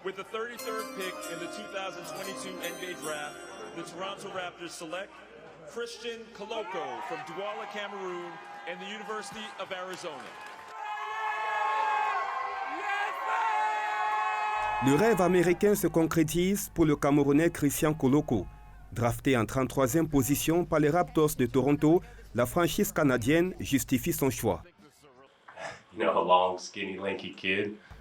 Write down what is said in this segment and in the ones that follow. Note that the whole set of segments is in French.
With the 33rd pick in the 2022 NBA Draft, the Toronto Raptors select Christian Koloko from Douala, Cameroon, and the University of Arizona. Le rêve américain se concrétise pour le Camerounais Christian Koloko. Drafté en 33e position par les Raptors de Toronto, la franchise canadienne justifie son choix.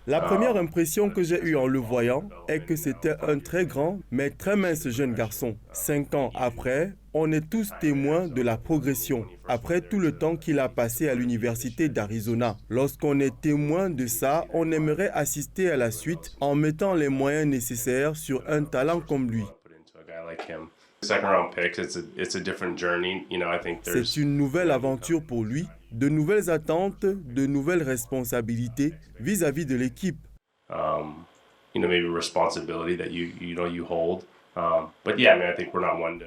La première impression que j'ai eue en le voyant est que c'était un très grand, mais très mince jeune garçon. 5 ans après, on est tous témoins de la progression. Après tout le temps qu'il a passé à l'université d'Arizona. Lorsqu'on est témoin de ça, on aimerait assister à la suite en mettant les moyens nécessaires sur un talent comme lui. C'est une nouvelle aventure pour lui, de nouvelles attentes, de nouvelles responsabilités vis-à-vis de l'équipe.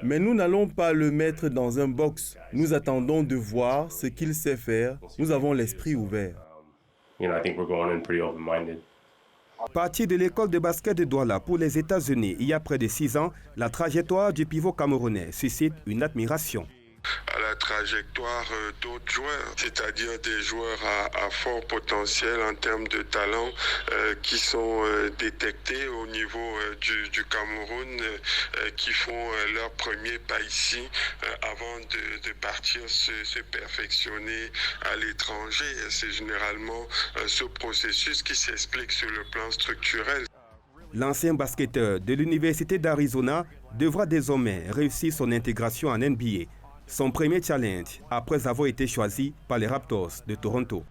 Mais nous n'allons pas le mettre dans un box. Nous attendons de voir ce qu'il sait faire. Nous avons l'esprit ouvert. Parti de l'école de basket de Douala pour les États-Unis il y a près de 6 ans, la trajectoire du pivot camerounais suscite une admiration. À la trajectoire d'autres joueurs, c'est-à-dire des joueurs à fort potentiel en termes de talent qui sont détectés au niveau du Cameroun, qui font leur premier pas ici avant de partir se perfectionner à l'étranger. C'est généralement ce processus qui s'explique sur le plan structurel. L'ancien basketteur de l'Université d'Arizona devra désormais réussir son intégration en NBA. Son premier challenge après avoir été choisi par les Raptors de Toronto.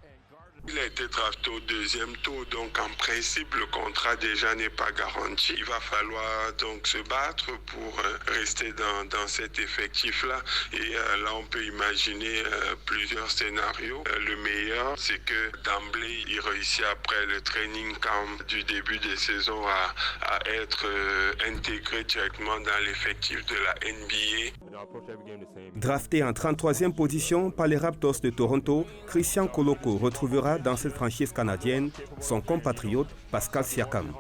Il a été drafté au 2e tour, donc en principe le contrat déjà n'est pas garanti. Il va falloir donc se battre pour rester dans cet effectif-là. Et là on peut imaginer plusieurs scénarios. Le meilleur, c'est que d'emblée il réussit après le training camp du début de saison à être intégré directement dans l'effectif de la NBA. Drafté en 33e position par les Raptors de Toronto, Christian Koloko retrouvera dans cette franchise canadienne son compatriote Pascal Siakam.